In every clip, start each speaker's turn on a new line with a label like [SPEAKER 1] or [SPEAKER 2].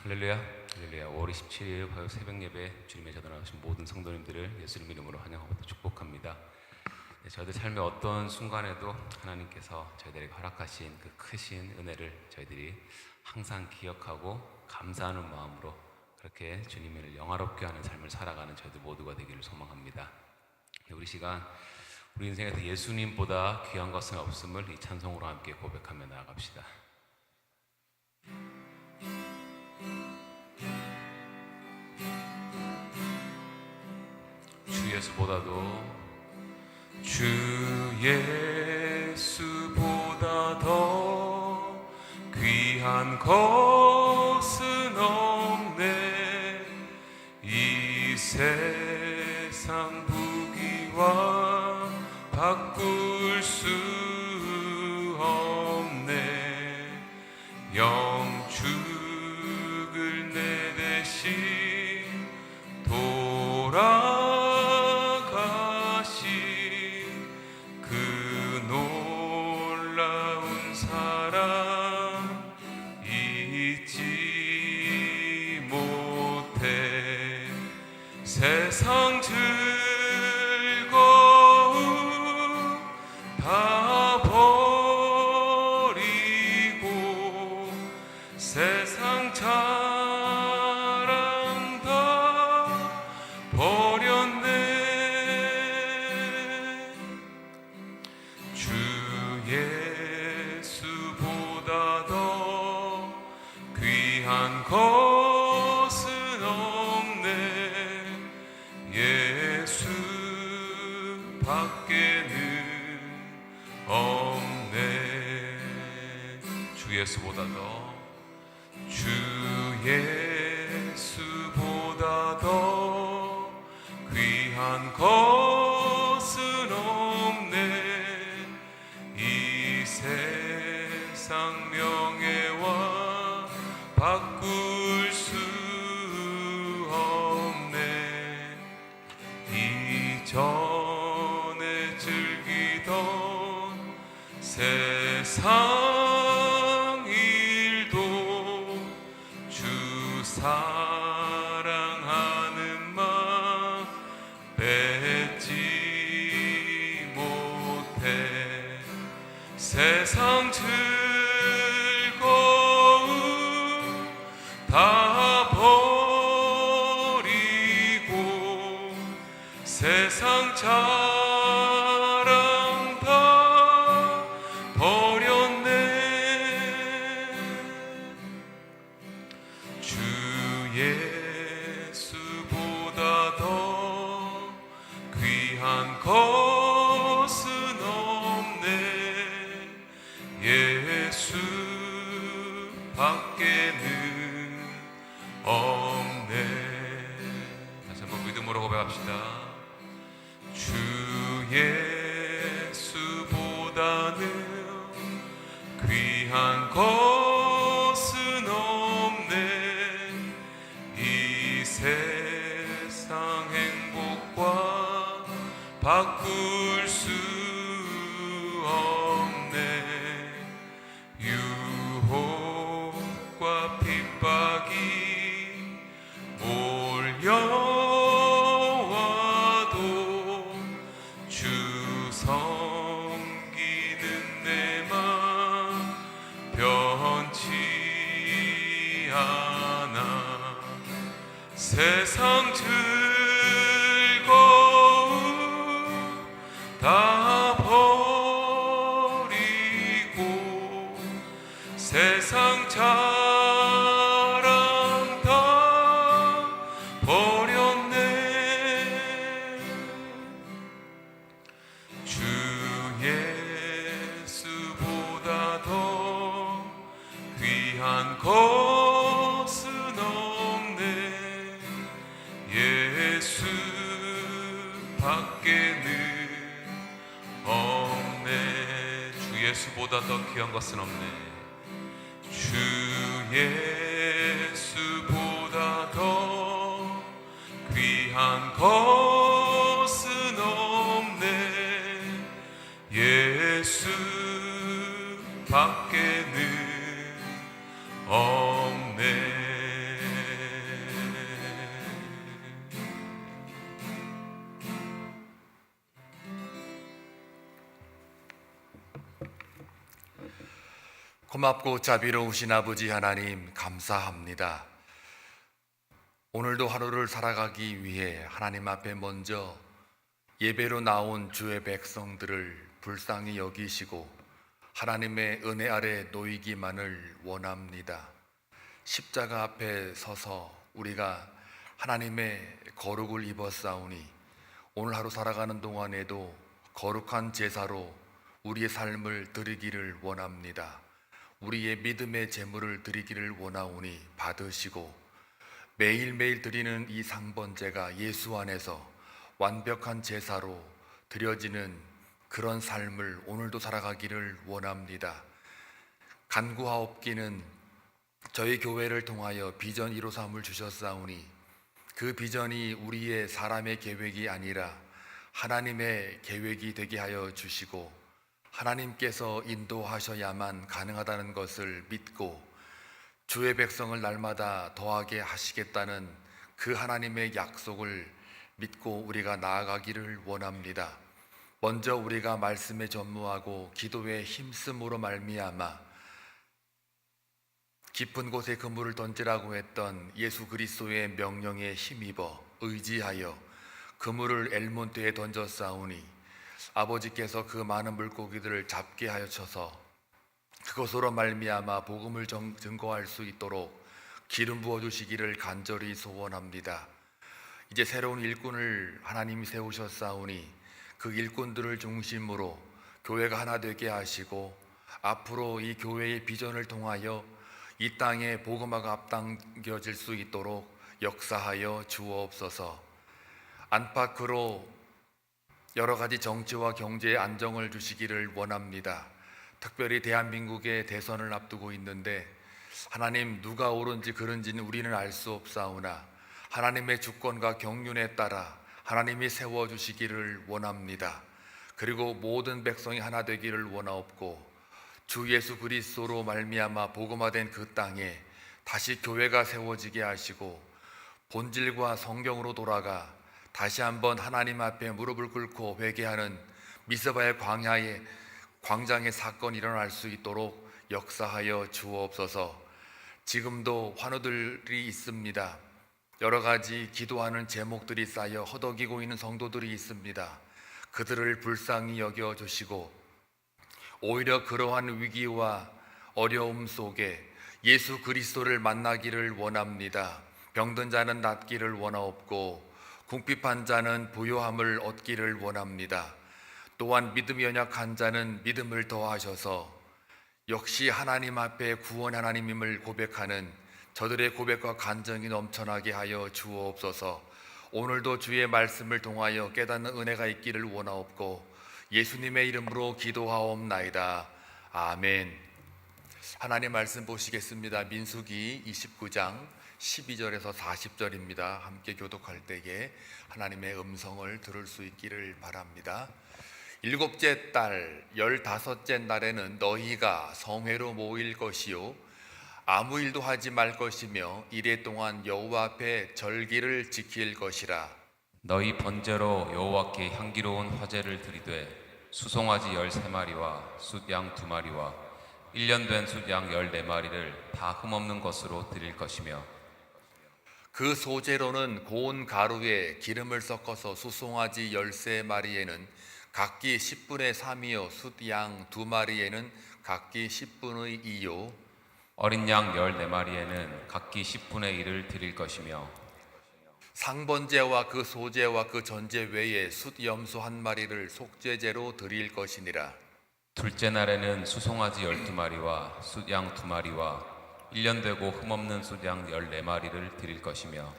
[SPEAKER 1] 할렐루야, 할렐루야. 5월 27일 화요 새벽 예배 주님의 자도 나오신 모든 성도님들을 예수님 이름으로 환영하고 축복합니다. 저희들 삶의 어떤 순간에도 하나님께서 저희들에게 허락하신 그 크신 은혜를 저희들이 항상 기억하고 감사하는 마음으로 그렇게 주님을 영화롭게 하는 삶을 살아가는 저희들 모두가 되기를 소망합니다. 우리 시간 우리 인생에서 예수님보다 귀한 것은 없음을 이 찬송으로 함께 고백하며 나아갑시다. 주 예수보다 더 귀한 것은 없네. 이 세상 부귀와 바꿀 수 없네. 영축을 내 대신 그 놀라운 사랑 잊지 못해. 세상 즐거움 다 버리고 세상 자랑 다 버렸네. 주 예수보다 더 귀한 것은 없네. 예수 밖에는 없네. 주 예수보다 더 귀한 것은 없네. 이 세상 명예와 바꿀 수 없네. 이전에 즐기던 세상 일도 주 사랑하는 마음 뺏지 못해. 세상 즐거움 다 버리고 세상 자랑 다 버렸네. 주 예수보다 더 귀한 것은 없네. 예수 밖에는 없네. 다시 한번 믿음으로 고백합시다. 주 예수보다는 귀한 것은 없네. 이 세상 행복과 바꿀 수 없네. 유혹과 핍박이 몰려와도 주 섬기는 내 맘 변치 않아. 세상 즐거움 다 버리고 세상 자랑 다 버렸네. 주 예수보다 더 귀한 것은 없네. 예수 밖에는 없네. 주 예수보다 더 귀한 것은 없네. 주 예수보다 더 귀한 것은 없네. 예수 밖에는 없네.
[SPEAKER 2] 고맙고 자비로우신 아버지 하나님 감사합니다. 오늘도 하루를 살아가기 위해 하나님 앞에 먼저 예배로 나온 주의 백성들을 불쌍히 여기시고 하나님의 은혜 아래 놓이기만을 원합니다. 십자가 앞에 서서 우리가 하나님의 거룩을 입었사오니 오늘 하루 살아가는 동안에도 거룩한 제사로 우리의 삶을 드리기를 원합니다. 우리의 믿음의 제물을 드리기를 원하오니 받으시고 매일매일 드리는 이 상번제가 예수 안에서 완벽한 제사로 드려지는 그런 삶을 오늘도 살아가기를 원합니다. 간구하옵기는 저희 교회를 통하여 비전 153을 주셨사오니 그 비전이 우리의 사람의 계획이 아니라 하나님의 계획이 되게 하여 주시고 하나님께서 인도하셔야만 가능하다는 것을 믿고 주의 백성을 날마다 더하게 하시겠다는 그 하나님의 약속을 믿고 우리가 나아가기를 원합니다. 먼저 우리가 말씀에 전무하고 기도에 힘쓰므로 말미암아 깊은 곳에 그물을 던지라고 했던 예수 그리스도의 명령에 힘입어 의지하여 그물을 엘몬트에 던졌사오니 아버지께서 그 많은 물고기들을 잡게 하여쳐서 그것으로 말미암아 복음을 증거할 수 있도록 기름 부어주시기를 간절히 소원합니다. 이제 새로운 일꾼을 하나님이 세우셨사오니 그 일꾼들을 중심으로 교회가 하나 되게 하시고 앞으로 이 교회의 비전을 통하여 이 땅에 복음화가 앞당겨질 수 있도록 역사하여 주옵소서. 안팎으로 여러 가지 정치와 경제의 안정을 주시기를 원합니다. 특별히 대한민국의 대선을 앞두고 있는데 하나님 누가 옳은지 그른지는 우리는 알 수 없사오나 하나님의 주권과 경륜에 따라 하나님이 세워주시기를 원합니다. 그리고 모든 백성이 하나 되기를 원하옵고 주 예수 그리스도로 말미암아 복음화된 그 땅에 다시 교회가 세워지게 하시고 본질과 성경으로 돌아가 다시 한번 하나님 앞에 무릎을 꿇고 회개하는 미스바의 광장의 사건이 일어날 수 있도록 역사하여 주옵소서. 지금도 환우들이 있습니다. 여러 가지 기도하는 제목들이 쌓여 허덕이고 있는 성도들이 있습니다. 그들을 불쌍히 여겨주시고 오히려 그러한 위기와 어려움 속에 예수 그리스도를 만나기를 원합니다. 병든 자는 낫기를 원하옵고 궁핍한 자는 부요함을 얻기를 원합니다. 또한 믿음이 연약한 자는 믿음을 더하셔서 역시 하나님 앞에 구원 하나님임을 고백하는 저들의 고백과 간증이 넘쳐나게 하여 주옵소서. 오늘도 주의 말씀을 통하여 깨닫는 은혜가 있기를 원하옵고 예수님의 이름으로 기도하옵나이다. 아멘. 하나님 말씀 보시겠습니다. 민수기 29장 12절에서 40절입니다. 함께 교독할 때에 하나님의 음성을 들을 수 있기를 바랍니다. 7째 달 15째 날에는 너희가 성회로 모일 것이요 아무 일도 하지 말 것이며 이래 동안 여호와 앞에 절기를 지킬 것이라.
[SPEAKER 1] 너희 번제로 여호와께 향기로운 화제를 드리되 수송아지 13마리와 숫양 2마리와 1년 된 숫양 14마리를 다 흠없는 것으로 드릴 것이며
[SPEAKER 2] 그 소재로는 고운 가루에 기름을 섞어서 수송아지 13마리에는 각기 10분의 3이요 숫양 2마리에는 각기 10분의 2요
[SPEAKER 1] 어린 양 14마리에는 각기 10분의 1을 드릴 것이며
[SPEAKER 2] 상번제와 그 소제와 그 전제 외에 숫염소 1마리를 속죄제로 드릴 것이니라.
[SPEAKER 1] 둘째 날에는 수송아지 12마리와 숫양 2마리와 1년 되고 흠없는 숫양 14마리를 드릴 것이며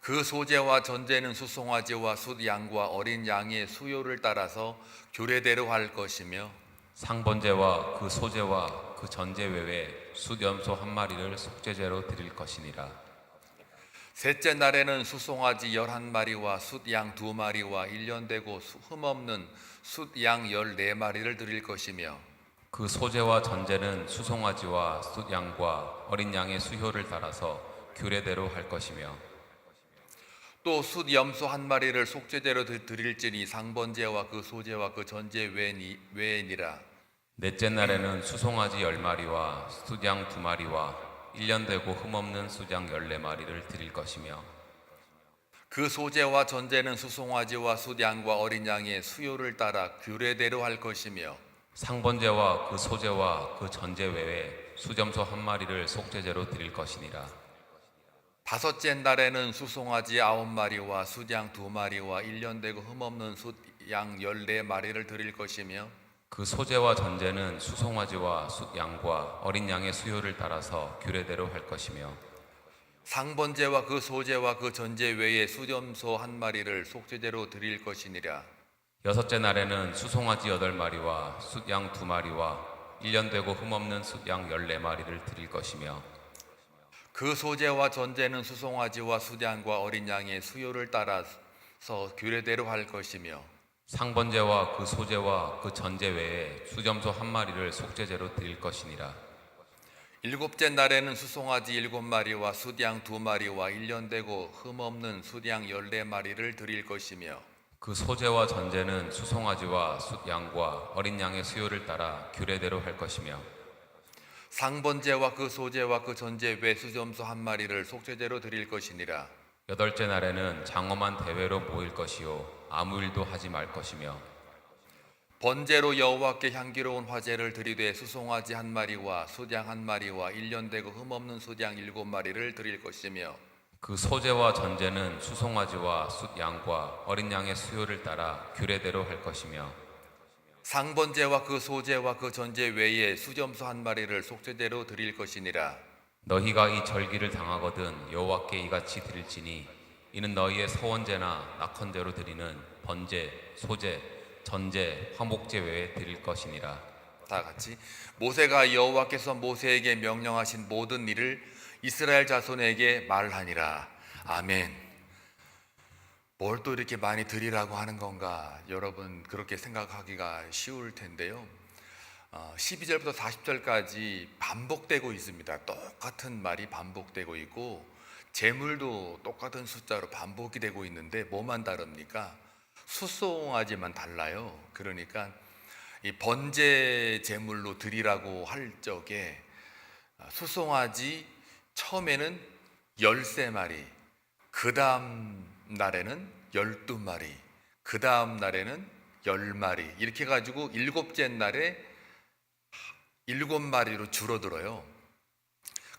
[SPEAKER 2] 그 소제와 전제는 수송아지와 숫양과 어린 양의 수요를 따라서 규례대로 할 것이며
[SPEAKER 1] 상번제와 그 소제와 그 전제 외에 숫염소 1마리를 속죄제로 드릴 것이니라.
[SPEAKER 2] 셋째 날에는 수송아지 11마리와 숫양 2마리와 1년 되고 흠없는 숫양 14마리를 드릴 것이며
[SPEAKER 1] 그 소제와 전제는 수송아지와 숫양과 어린 양의 수효를 따라서 규례대로 할 것이며
[SPEAKER 2] 또 숫염소 1마리를 속죄제로 드릴지니 상번제와 그 소제와 그 전제 외에니라.
[SPEAKER 1] 넷째 날에는 수송아지 10마리와 수양 2마리와 1년 되고 흠없는 수양 14마리를 드릴 것이며
[SPEAKER 2] 그 소재와 전제는 수송아지와 숫양과 어린 양의 수요를 따라 규례대로 할 것이며
[SPEAKER 1] 상번제와 그 소제와 그 전제 외에 수점소 1마리를 속죄제로 드릴 것이니라.
[SPEAKER 2] 다섯째 날에는 수송아지 9마리와 숫양 2마리와 1년 되고 흠없는 숫양 14마리를 드릴 것이며
[SPEAKER 1] 그 소제와 전제는 수송아지와 숫양과 어린 양의 수요를 따라서 규례대로 할 것이며
[SPEAKER 2] 상번제와 그 소제와 그 전제 외에 수점소 1마리를 속죄제로 드릴 것이니라.
[SPEAKER 1] 여섯째 날에는 수송아지 8마리와 숫양 2마리와 1년 되고 흠없는 숫양 14마리를 드릴 것이며
[SPEAKER 2] 그 소제와 전제는 수송아지와 숫양과 어린 양의 수요를 따라서 규례대로 할 것이며
[SPEAKER 1] 상번제와 그 소제와 그 전제 외에 수점소 1마리를 속죄제로 드릴 것이니라.
[SPEAKER 2] 일곱째 날에는 수송아지 7마리와 숫양 2마리와 1년 되고 흠없는 숫양 14마리를 드릴 것이며
[SPEAKER 1] 그 소제와 전제는 수송아지와 숫양과 어린 양의 수요를 따라 규례대로 할 것이며
[SPEAKER 2] 상번제와 그 소제와 그 전제 외 수점소 1마리를 속죄제로 드릴 것이니라.
[SPEAKER 1] 여덟째 날에는 장엄한 대회로 모일 것이요 아무 일도 하지 말 것이며
[SPEAKER 2] 번제로 여호와께 향기로운 화제를 드리되 수송아지 1마리와 숫양 1마리와 1년 되고 흠없는 숫양 7마리를 드릴 것이며
[SPEAKER 1] 그 소제와 전제는 수송아지와 숫양과 어린 양의 수요를 따라 규례대로 할 것이며
[SPEAKER 2] 상번제와 그 소제와 그 전제 외에 수점소 1마리를 속죄제로 드릴 것이니라.
[SPEAKER 1] 너희가 이 절기를 당하거든 여호와께 이같이 드릴지니 이는 너희의 서원제나 낙헌제로 드리는 번제, 소제, 전제, 화목제 외에 드릴 것이니라.
[SPEAKER 2] 다 같이 모세가 여호와께서 모세에게 명령하신 모든 일을 이스라엘 자손에게 말하니라. 아멘. 뭘 또 이렇게 많이 드리라고 하는 건가? 여러분 그렇게 생각하기가 쉬울 텐데요. 12절부터 40절까지 반복되고 있습니다. 똑같은 말이 반복되고 있고 제물도 똑같은 숫자로 반복이 되고 있는데 뭐만 다릅니까? 수송아지만 달라요. 그러니까 이 번제 제물로 드리라고 할 적에 수송아지 처음에는 13마리, 그 다음 날에는 12마리, 그 다음 날에는 10마리 이렇게 해가지고 일곱째 날에 7마리로 줄어들어요.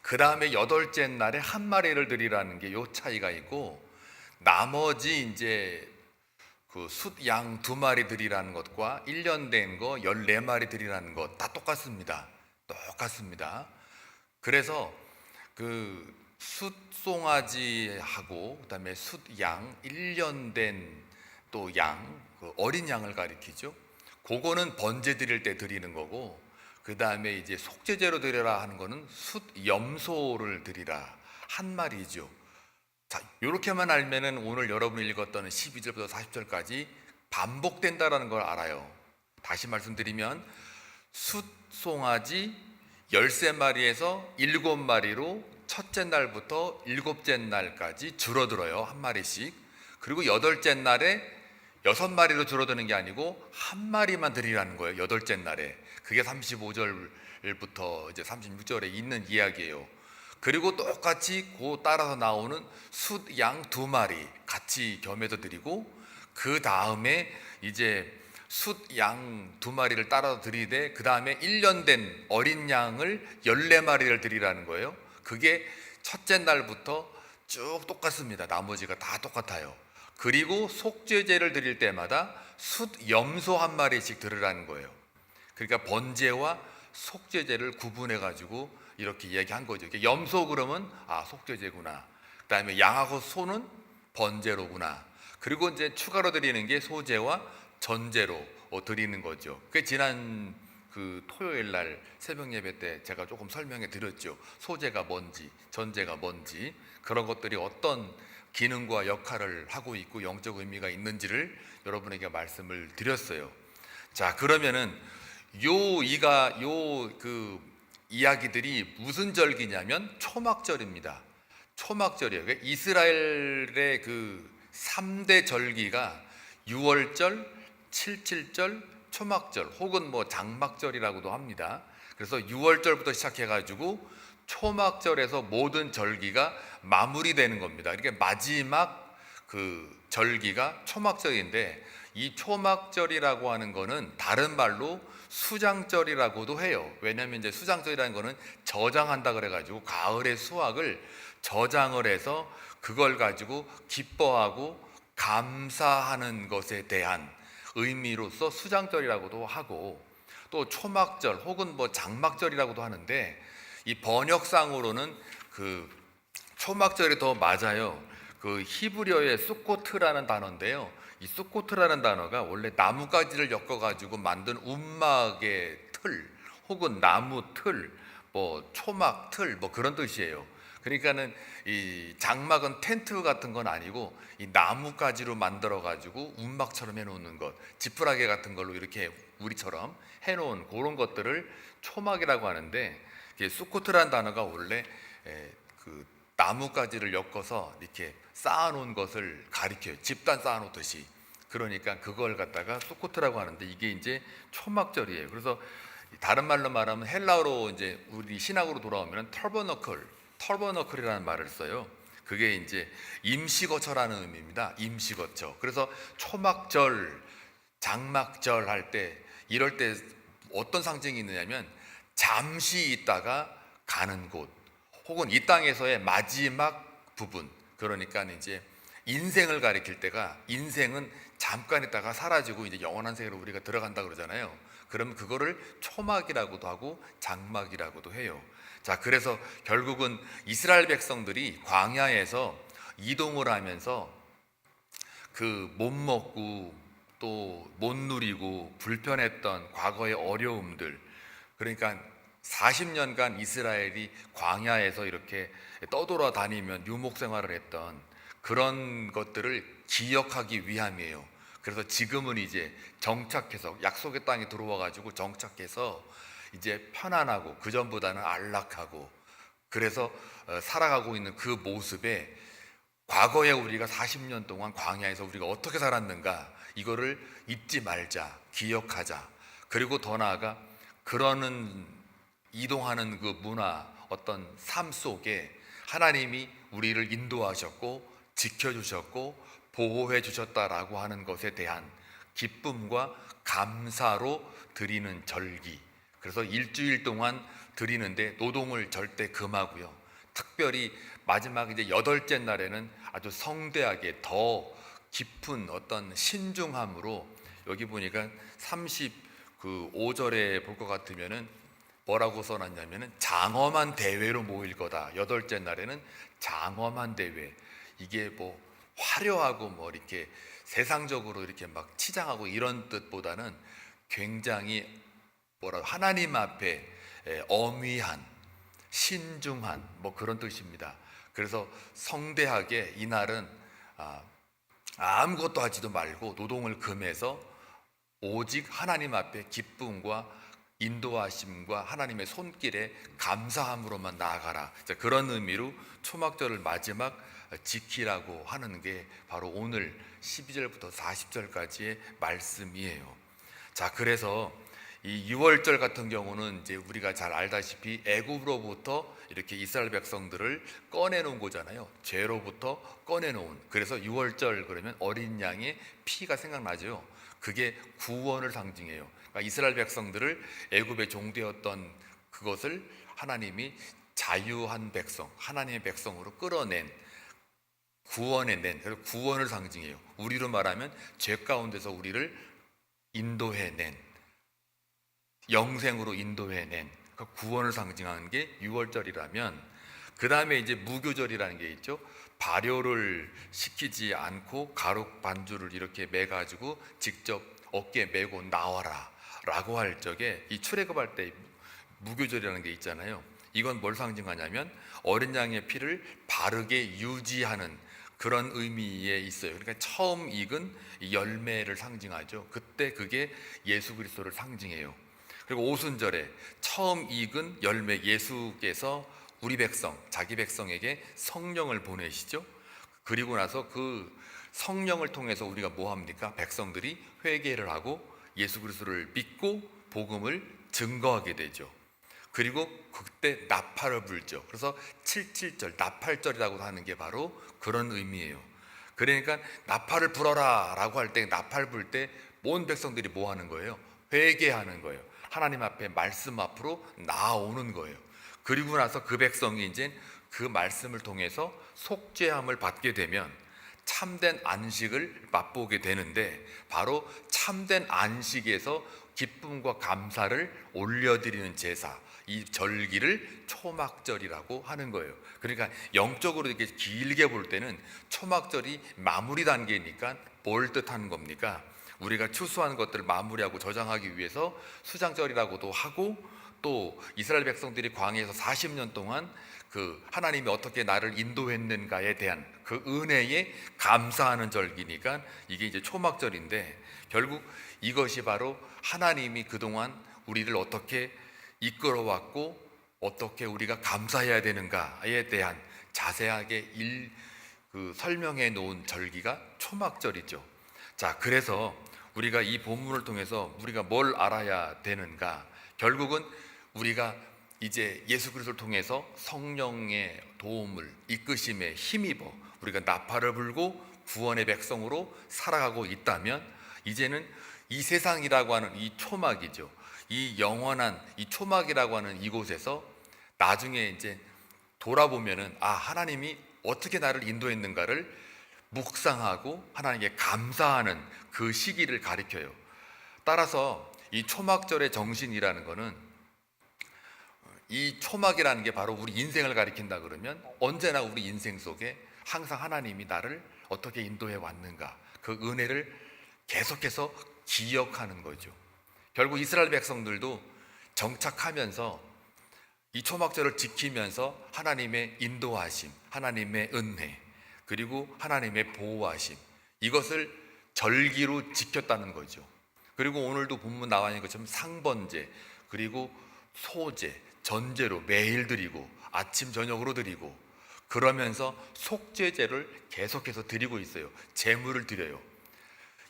[SPEAKER 2] 그 다음에 여덟째 날에 1마리를 드리라는 게 요 차이가 있고 나머지 이제 그 숫양 2마리 드리라는 것과 1년 된 거 14마리 드리라는 것 다 똑같습니다. 똑같습니다. 그래서 그 숫송아지하고 그다음에 숫양 1년 된 또 양, 그 어린 양을 가리키죠. 그거는 번제 드릴 때 드리는 거고 그 다음에 이제 속죄제로 드리라 하는 거는 숫염소를 드리라 한 말이죠. 자, 이렇게만 알면은 오늘 여러분이 읽었던 12절부터 40절까지 반복된다라는 걸 알아요. 다시 말씀드리면 숫송아지 13마리에서 7마리로 첫째 날부터 일곱째 날까지 줄어들어요. 한 마리씩. 그리고 여덟째 날에 6마리로 줄어드는 게 아니고 한 마리만 드리라는 거예요. 여덟째 날에. 그게 35절부터 이제 36절에 있는 이야기예요. 그리고 똑같이 그 따라서 나오는 숫양 2마리 같이 겸해서 드리고 그 다음에 이제 숫양 2마리를 따라서 드리되 그 다음에 1년 된 어린 양을 14마리를 드리라는 거예요. 그게 첫째 날부터 쭉 똑같습니다. 나머지가 다 똑같아요. 그리고 속죄제를 드릴 때마다 숫염소 1마리씩 드리라는 거예요. 그러니까 번제와 속죄제를 구분해 가지고 이렇게 얘기한 거죠. 염소 그러면 속죄제구나. 그다음에 양하고 소는 번제로구나. 그리고 이제 추가로 드리는 게 소제와 전제로 드리는 거죠. 그 지난 그 토요일 날 새벽 예배 때 제가 조금 설명해 드렸죠. 소제가 뭔지, 전제가 뭔지, 그런 것들이 어떤 기능과 역할을 하고 있고 영적 의미가 있는지를 여러분에게 말씀을 드렸어요. 자, 그러면은 그 이야기들이 무슨 절기냐면 초막절입니다. 초막절이에요. 이스라엘의 그 3대 절기가 6월절, 77절, 초막절 혹은 뭐 장막절이라고도 합니다. 그래서 6월절부터 시작해가지고 초막절에서 모든 절기가 마무리되는 겁니다. 이렇게 마지막 그 절기가 초막절인데, 이 초막절이라고 하는 거는 다른 말로 수장절이라고도 해요. 왜냐하면 이제 수장절이라는 거는 저장한다 그래가지고 가을의 수확을 저장을 해서 그걸 가지고 기뻐하고 감사하는 것에 대한 의미로서 수장절이라고도 하고, 또 초막절 혹은 뭐 장막절이라고도 하는데, 이 번역상으로는 그 초막절이 더 맞아요. 그 히브리어의 수코트라는 단어인데요. 이 수코트라는 단어가 원래 나뭇가지를 엮어가지고 만든 움막의 틀 혹은 나무 틀, 뭐 초막 틀, 뭐 그런 뜻이에요. 그러니까는 이 장막은 텐트 같은 건 아니고 이 나뭇가지로 만들어 가지고 움막처럼 해놓는 것, 지푸라기 같은 걸로 이렇게 우리처럼 해놓은 그런 것들을 초막이라고 하는데, 수코트라는 단어가 원래 그 나뭇가지를 엮어서 이렇게 쌓아놓은 것을 가리켜요. 집단 쌓아놓듯이. 그러니까 그걸 갖다가 수코트라고 하는데, 이게 이제 초막절이에요. 그래서 다른 말로 말하면 헬라어로 이제 우리 신학으로 돌아오면 터버너클이라는 말을 써요. 그게 이제 임시거처라는 의미입니다. 임시거처. 그래서 초막절, 장막절 할 때, 이럴 때 어떤 상징이 있느냐면 잠시 있다가 가는 곳, 혹은 이 땅에서의 마지막 부분, 그러니까 이제 인생을 가리킬 때가, 인생은 잠깐 있다가 사라지고 이제 영원한 세계로 우리가 들어간다 그러잖아요. 그럼 그거를 초막이라고도 하고 장막이라고도 해요. 자, 그래서 결국은 이스라엘 백성들이 광야에서 이동을 하면서 그 못 먹고 또 못 누리고 불편했던 과거의 어려움들, 그러니까 40년간 이스라엘이 광야에서 이렇게 떠돌아다니면 유목 생활을 했던 그런 것들을 기억하기 위함이에요. 그래서 지금은 이제 정착해서 약속의 땅에 들어와 가지고 정착해서 이제 편안하고 그전보다는 안락하고, 그래서 살아가고 있는 그 모습에 과거에 우리가 40년 동안 광야에서 우리가 어떻게 살았는가, 이거를 잊지 말자, 기억하자. 그리고 더 나아가 그러는 이동하는 그 문화, 어떤 삶 속에 하나님이 우리를 인도하셨고 지켜주셨고 보호해 주셨다라고 하는 것에 대한 기쁨과 감사로 드리는 절기. 그래서 일주일 동안 드리는데 노동을 절대 금하고요. 특별히 마지막 이제 8째 날에는 아주 성대하게 더 깊은 어떤 신중함으로, 여기 보니까 35절에 볼 것 같으면은 뭐라고 써놨냐면은 장엄한 대회로 모일 거다. 8째 날에는 장엄한 대회. 이게 뭐 화려하고 뭐 이렇게 세상적으로 이렇게 막 치장하고 이런 뜻보다는 굉장히 하나님 앞에 엄위한, 신중한 뭐 그런 뜻입니다. 그래서 성대하게 이날은 아무것도 하지도 말고 노동을 금해서 오직 하나님 앞에 기쁨과 인도하심과 하나님의 손길에 감사함으로만 나아가라. 그런 의미로 초막절을 마지막 지키라고 하는 게 바로 오늘 12절부터 40절까지의 말씀이에요. 자, 그래서 이 6월절 같은 경우는 이제 우리가 잘 알다시피 애굽으로부터 이렇게 이스라엘 백성들을 꺼내놓은 거잖아요. 죄로부터 꺼내놓은. 그래서 6월절 그러면 어린 양의 피가 생각나죠. 그게 구원을 상징해요. 그러니까 이스라엘 백성들을 애굽의 종되었던 그것을 하나님이 자유한 백성, 하나님의 백성으로 끌어낸, 구원해낸, 그래서 구원을 상징해요. 우리로 말하면 죄 가운데서 우리를 인도해낸, 영생으로 인도해낸, 그 구원을 상징하는 게 6월절이라면, 그 다음에 이제 무교절이라는 게 있죠. 발효를 시키지 않고 가루 반주를 이렇게 매가지고 직접 어깨에 메고 나와라 라고 할 적에, 이 출애굽할 때 무교절이라는 게 있잖아요. 이건 뭘 상징하냐면 어린 양의 피를 바르게 유지하는 그런 의미에 있어요. 그러니까 처음 익은 열매를 상징하죠. 그때 그게 예수 그리스도를 상징해요. 그리고 오순절에 처음 익은 열매, 예수께서 우리 백성, 자기 백성에게 성령을 보내시죠. 그리고 나서 그 성령을 통해서 우리가 뭐 합니까? 백성들이 회개를 하고 예수 그리스도를 믿고 복음을 증거하게 되죠. 그리고 그때 나팔을 불죠. 그래서 77절 나팔절이라고 하는 게 바로 그런 의미예요. 그러니까 나팔을 불어라 라고 할 때, 나팔 불 때 온 백성들이 뭐 하는 거예요? 회개하는 거예요. 하나님 앞에 말씀 앞으로 나오는 거예요. 그리고 나서 그 백성이 이제 그 말씀을 통해서 속죄함을 받게 되면 참된 안식을 맛보게 되는데, 바로 참된 안식에서 기쁨과 감사를 올려드리는 제사, 이 절기를 초막절이라고 하는 거예요. 그러니까 영적으로 이렇게 길게 볼 때는 초막절이 마무리 단계니까 뭘 뜻하는 겁니까? 우리가 추수한 것들을 마무리하고 저장하기 위해서 수장절이라고도 하고, 또 이스라엘 백성들이 광야에서 40년 동안 그 하나님이 어떻게 나를 인도했는가에 대한 그 은혜에 감사하는 절기니까 이게 이제 초막절인데, 결국 이것이 바로 하나님이 그동안 우리를 어떻게 이끌어왔고 어떻게 우리가 감사해야 되는가에 대한 자세하게 설명해 놓은 절기가 초막절이죠. 자, 그래서 우리가 이 본문을 통해서 우리가 뭘 알아야 되는가? 결국은 우리가 이제 예수 그리스도를 통해서 성령의 도움을, 이끄심에 힘입어 우리가 나팔을 불고 구원의 백성으로 살아가고 있다면, 이제는 이 세상이라고 하는 이 초막이죠. 이 영원한 이 초막이라고 하는 이곳에서 나중에 이제 돌아보면은, 아, 하나님이 어떻게 나를 인도했는가를 묵상하고 하나님께 감사하는 그 시기를 가리켜요. 따라서 이 초막절의 정신이라는 거는, 이 초막이라는 게 바로 우리 인생을 가리킨다 그러면, 언제나 우리 인생 속에 항상 하나님이 나를 어떻게 인도해 왔는가, 그 은혜를 계속해서 기억하는 거죠. 결국 이스라엘 백성들도 정착하면서 이 초막절을 지키면서 하나님의 인도하심, 하나님의 은혜, 그리고 하나님의 보호하심, 이것을 절기로 지켰다는 거죠. 그리고 오늘도 본문 나와 있는 것처럼 상번제, 그리고 소제, 전제로 매일 드리고 아침 저녁으로 드리고, 그러면서 속죄제를 계속해서 드리고 있어요. 제물을 드려요.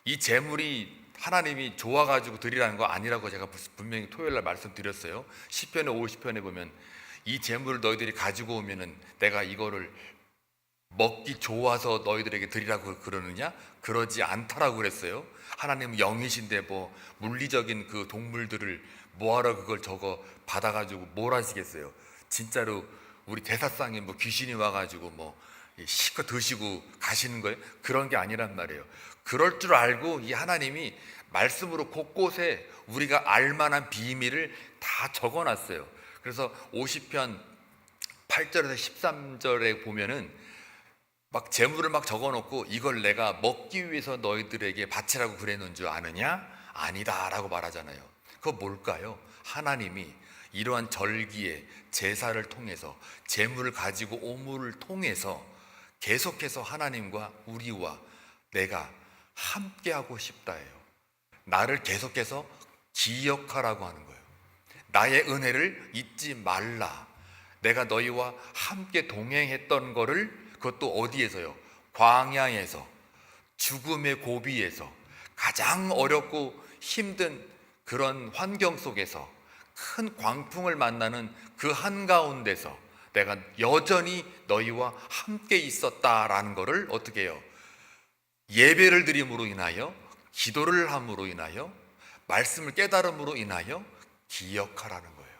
[SPEAKER 2] 이 제물이 하나님이 좋아가지고 드리라는 거 아니라고 제가 분명히 토요일날 말씀드렸어요. 시편의 50편에 보면, 이 제물을 너희들이 가지고 오면은 내가 이거를 먹기 좋아서 너희들에게 드리라고 그러느냐? 그러지 않다라고 그랬어요. 하나님은 영이신데 뭐 물리적인 그 동물들을 뭐하러 그걸 저거 받아가지고 뭘 하시겠어요? 진짜로 우리 대사상에 뭐 귀신이 와가지고 뭐 실컷 드시고 가시는 거예요? 그런 게 아니란 말이에요. 그럴 줄 알고 이 하나님이 말씀으로 곳곳에 우리가 알만한 비밀을 다 적어놨어요. 그래서 50편 8절에서 13절에 보면은 막 제물을 막 적어놓고, 이걸 내가 먹기 위해서 너희들에게 바치라고 그래놓은 줄 아느냐? 아니다 라고 말하잖아요. 그거 뭘까요? 하나님이 이러한 절기의 제사를 통해서, 제물을 가지고 오물을 통해서 계속해서 하나님과 우리와 내가 함께하고 싶다예요. 나를 계속해서 기억하라고 하는 거예요. 나의 은혜를 잊지 말라. 내가 너희와 함께 동행했던 거를, 그것도 어디에서요? 광야에서, 죽음의 고비에서, 가장 어렵고 힘든 그런 환경 속에서, 큰 광풍을 만나는 그 한가운데서 내가 여전히 너희와 함께 있었다라는 것을 어떻게 해요? 예배를 드림으로 인하여, 기도를 함으로 인하여, 말씀을 깨달음으로 인하여 기억하라는 거예요.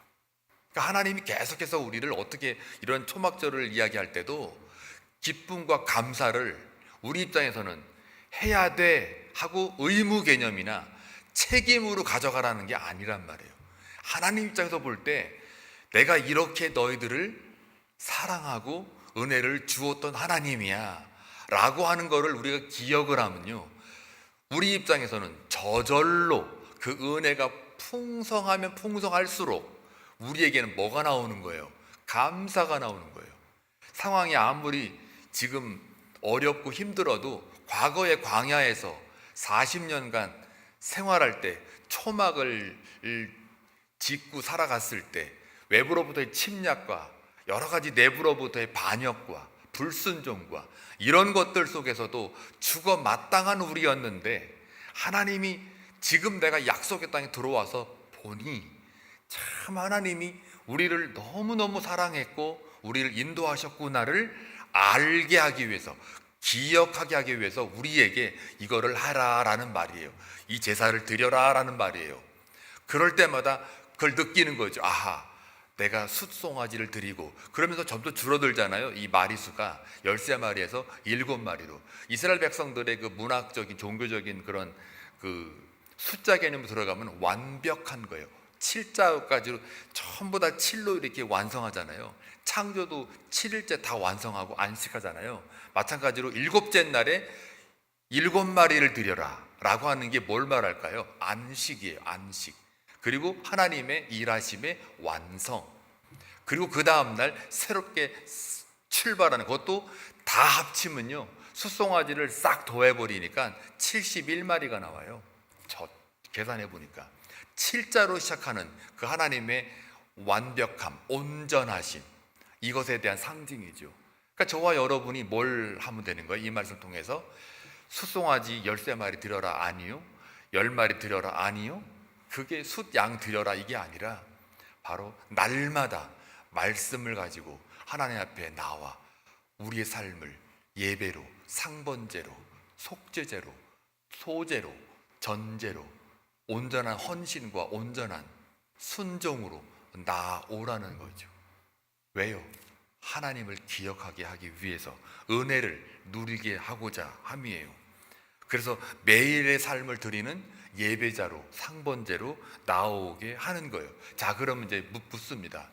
[SPEAKER 2] 그러니까 하나님이 계속해서 우리를 어떻게, 이런 초막절을 이야기할 때도 기쁨과 감사를 우리 입장에서는 해야 돼 하고 의무 개념이나 책임으로 가져가라는 게 아니란 말이에요. 하나님 입장에서 볼 때 내가 이렇게 너희들을 사랑하고 은혜를 주었던 하나님이야 라고 하는 거를 우리가 기억을 하면요, 우리 입장에서는 저절로 그 은혜가 풍성하면 풍성할수록 우리에게는 뭐가 나오는 거예요? 감사가 나오는 거예요. 상황이 아무리 지금 어렵고 힘들어도 과거의 광야에서 40년간 생활할 때, 초막을 짓고 살아갔을 때 외부로부터의 침략과 여러 가지 내부로부터의 반역과 불순종과 이런 것들 속에서도 죽어 마땅한 우리였는데, 하나님이 지금 내가 약속의 땅에 들어와서 보니 참 하나님이 우리를 너무너무 사랑했고 우리를 인도하셨구나를 알게 하기 위해서, 기억하게 하기 위해서 우리에게 이거를 하라라는 말이에요. 이 제사를 드려라라는 말이에요. 그럴 때마다 그걸 느끼는 거죠. 아하, 내가 숫송아지를 드리고, 그러면서 점점 줄어들잖아요. 이 마리수가 13마리에서 7마리로. 이스라엘 백성들의 그 문학적인 종교적인 그런 그 숫자 개념으로 들어가면 완벽한 거예요. 7자까지로 전부 다 7로 이렇게 완성하잖아요. 창조도 7일째 다 완성하고 안식하잖아요. 마찬가지로 7째 날에 7마리를 드려라 라고 하는 게 뭘 말할까요? 안식이에요. 안식. 그리고 하나님의 일하심의 완성. 그리고 그 다음날 새롭게 출발하는, 그것도 다 합치면요, 숫송아지를 싹 더해버리니까 71마리가 나와요. 저 계산해 보니까 7자로 시작하는 그 하나님의 완벽함, 온전하심, 이것에 대한 상징이죠. 그러니까 저와 여러분이 뭘 하면 되는 거예요? 이 말씀을 통해서 숫송아지 13마리 드려라 아니요, 10마리 드려라 아니요, 그게 숫양 드려라 이게 아니라 바로 날마다 말씀을 가지고 하나님 앞에 나와 우리의 삶을 예배로, 상번제로, 속죄제로, 소제로, 전제로 온전한 헌신과 온전한 순종으로 나오라는 거죠. 왜요? 하나님을 기억하게 하기 위해서, 은혜를 누리게 하고자 함이에요. 그래서 매일의 삶을 드리는 예배자로, 상번제로 나오게 하는 거예요. 자, 그러면 이제 묻습니다.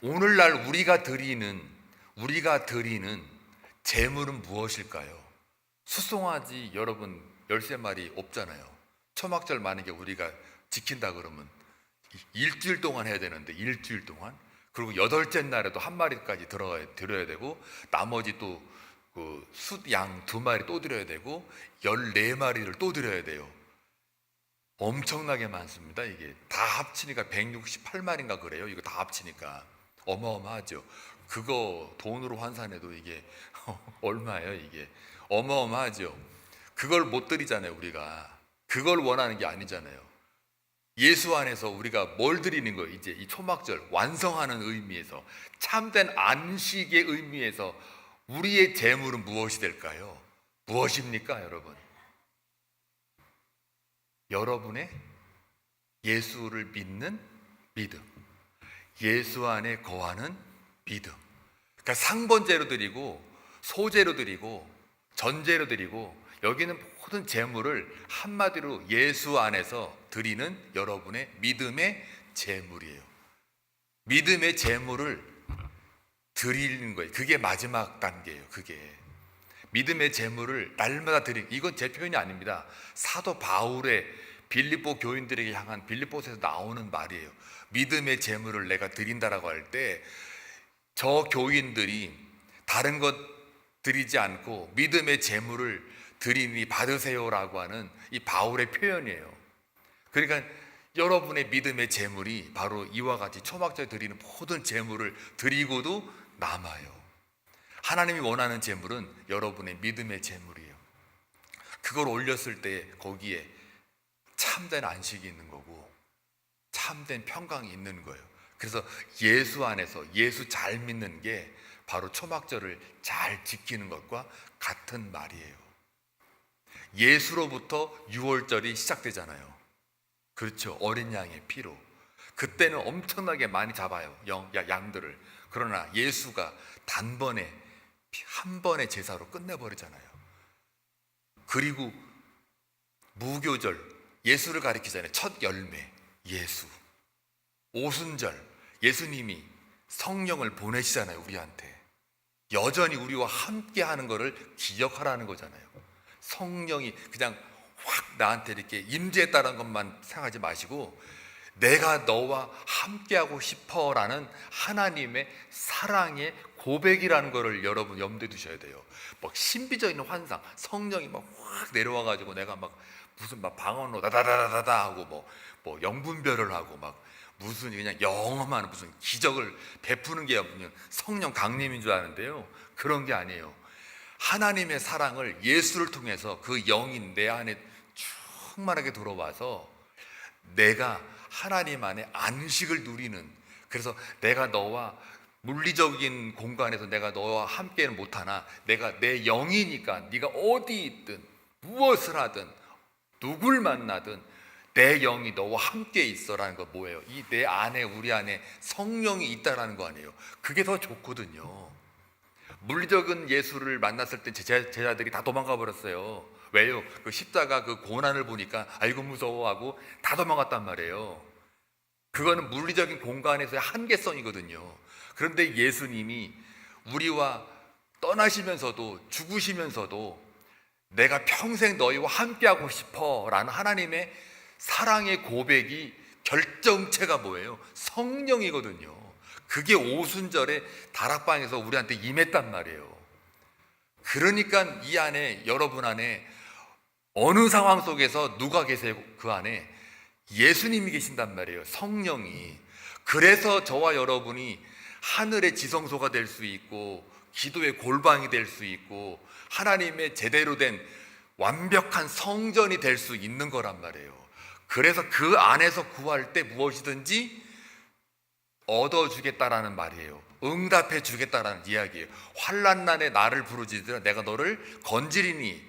[SPEAKER 2] 오늘날 우리가 드리는 제물은 무엇일까요? 숫송아지 여러분 13마리 없잖아요. 초막절 만약에 우리가 지킨다 그러면 일주일 동안 해야 되는데, 일주일 동안, 그리고 8째 날에도 한 마리까지 드려야 되고, 나머지 또 그 숫양 2마리 또 드려야 되고, 14마리를 또 드려야 돼요. 엄청나게 많습니다. 이게 다 합치니까 168마리인가 그래요. 이거 다 합치니까 어마어마하죠. 그거 돈으로 환산해도 이게 얼마예요? 이게 어마어마하죠. 그걸 못 드리잖아요. 우리가 그걸 원하는 게 아니잖아요. 예수 안에서 우리가 뭘 드리는 거예요? 이제 이 초막절 완성하는 의미에서, 참된 안식의 의미에서 우리의 제물은 무엇이 될까요? 무엇입니까, 여러분? 여러분의 예수를 믿는 믿음, 예수 안에 거하는 믿음. 그러니까 상번제로 드리고, 소제로 드리고, 전제로 드리고, 여기는 모든 제물을 한마디로 예수 안에서 드리는 여러분의 믿음의 제물이에요. 믿음의 제물을 드리는 거예요. 그게 마지막 단계예요. 그게 믿음의 제물을 날마다 드리는, 이건 제 표현이 아닙니다. 사도 바울의 빌립보 교인들에게 향한, 빌립보서에서 나오는 말이에요. 믿음의 제물을 내가 드린다라고 할 때 저 교인들이 다른 것 드리지 않고 믿음의 제물을 드리니 받으세요라고 하는 이 바울의 표현이에요. 그러니까 여러분의 믿음의 제물이 바로 이와 같이 초막절에 드리는 모든 제물을 드리고도 남아요. 하나님이 원하는 제물은 여러분의 믿음의 제물이에요. 그걸 올렸을 때 거기에 참된 안식이 있는 거고, 참된 평강이 있는 거예요. 그래서 예수 안에서 예수 잘 믿는 게 바로 초막절을 잘 지키는 것과 같은 말이에요. 예수로부터 6월절이 시작되잖아요. 그렇죠. 어린 양의 피로. 그때는 엄청나게 많이 잡아요, 양들을. 그러나 예수가 단번에 한 번의 제사로 끝내버리잖아요. 그리고 무교절, 예수를 가리키잖아요. 첫 열매 예수. 오순절, 예수님이 성령을 보내시잖아요. 우리한테 여전히 우리와 함께 하는 것을 기억하라는 거잖아요. 성령이 그냥 확 나한테 이렇게 임재했다는 것만 생각하지 마시고, 내가 너와 함께하고 싶어라는 하나님의 사랑의 고백이라는 것을 여러분 염두에 두셔야 돼요. 막 신비적인 환상, 성령이 막 확 내려와가지고 내가 막 무슨 막 방언으로 다다다다다 하고 뭐 영분별을 하고 막 무슨 그냥 영험한 무슨 기적을 베푸는 게 성령 강림인 줄 아는데요. 그런 게 아니에요. 하나님의 사랑을 예수를 통해서 그 영인 내 안에 충만하게 들어와서 내가 하나님 안에 안식을 누리는, 그래서 내가 너와 물리적인 공간에서 내가 너와 함께는 못하나 내가 내 영이니까 네가 어디 있든 무엇을 하든 누굴 만나든 내 영이 너와 함께 있어라는 거 뭐예요? 이 내 안에, 우리 안에 성령이 있다라는 거 아니에요? 그게 더 좋거든요. 물리적인 예수를 만났을 때 제자들이 다 도망가 버렸어요. 왜요? 그 십자가 그 고난을 보니까 아이고 무서워하고 다 도망갔단 말이에요. 그거는 물리적인 공간에서의 한계성이거든요. 그런데 예수님이 우리와 떠나시면서도 죽으시면서도 내가 평생 너희와 함께하고 싶어 라는 하나님의 사랑의 고백이 결정체가 뭐예요? 성령이거든요. 그게 오순절에 다락방에서 우리한테 임했단 말이에요. 그러니까 이 안에, 여러분 안에 어느 상황 속에서 누가 계세요? 그 안에 예수님이 계신단 말이에요. 성령이. 그래서 저와 여러분이 하늘의 지성소가 될 수 있고 기도의 골방이 될 수 있고 하나님의 제대로 된 완벽한 성전이 될 수 있는 거란 말이에요. 그래서 그 안에서 구할 때 무엇이든지 얻어주겠다라는 말이에요. 응답해 주겠다라는 이야기예요. 환난날에 나를 부르짖으라 내가 너를 건지리니,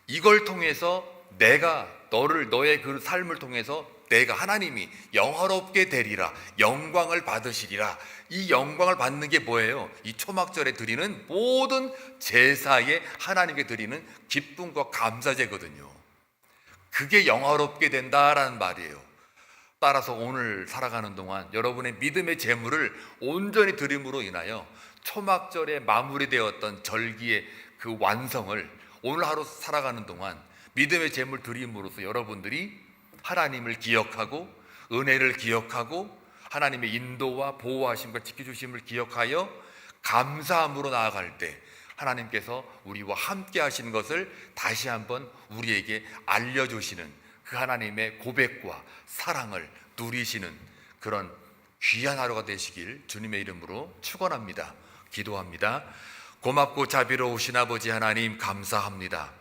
[SPEAKER 2] 이걸 통해서 내가 너의 그 삶을 통해서 내가 하나님이 영화롭게 되리라, 영광을 받으시리라. 이 영광을 받는 게 뭐예요? 이 초막절에 드리는 모든 제사에 하나님께 드리는 기쁨과 감사제거든요. 그게 영화롭게 된다라는 말이에요. 따라서 오늘 살아가는 동안 여러분의 믿음의 제물을 온전히 드림으로 인하여 초막절에 마무리되었던 절기의 그 완성을 오늘 하루 살아가는 동안 믿음의 제물 드림으로써 여러분들이 하나님을 기억하고 은혜를 기억하고 하나님의 인도와 보호하심과 지켜주심을 기억하여 감사함으로 나아갈 때 하나님께서 우리와 함께 하시는 것을 다시 한번 우리에게 알려주시는 그 하나님의 고백과 사랑을 누리시는 그런 귀한 하루가 되시길 주님의 이름으로 축원합니다. 기도합니다. 고맙고 자비로우신 아버지 하나님, 감사합니다.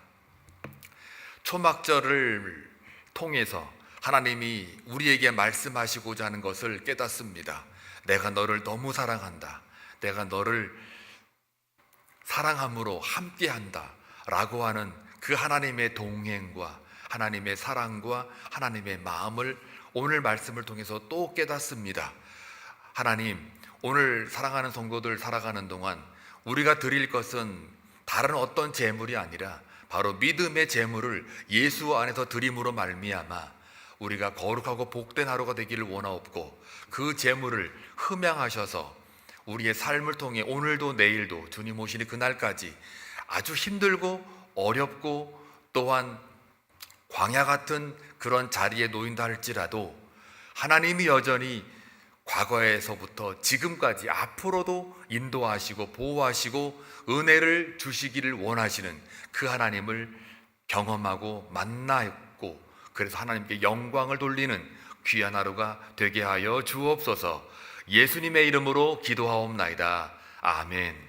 [SPEAKER 2] 초막절을 통해서 하나님이 우리에게 말씀하시고자 하는 것을 깨닫습니다. 내가 너를 너무 사랑한다. 내가 너를 사랑함으로 함께한다 라고 하는 그 하나님의 동행과 하나님의 사랑과 하나님의 마음을 오늘 말씀을 통해서 또 깨닫습니다. 하나님, 오늘 사랑하는 성도들 살아가는 동안 우리가 드릴 것은 다른 어떤 제물이 아니라 바로 믿음의 제물을 예수 안에서 드림으로 말미암아 우리가 거룩하고 복된 하루가 되기를 원하옵고, 그 제물을 흠양하셔서 우리의 삶을 통해 오늘도 내일도 주님 오시는 그날까지 아주 힘들고 어렵고 또한 광야 같은 그런 자리에 놓인다 할지라도 하나님이 여전히 과거에서부터 지금까지 앞으로도 인도하시고 보호하시고 은혜를 주시기를 원하시는 그 하나님을 경험하고 만나고, 그래서 하나님께 영광을 돌리는 귀한 하루가 되게 하여 주옵소서. 예수님의 이름으로 기도하옵나이다. 아멘.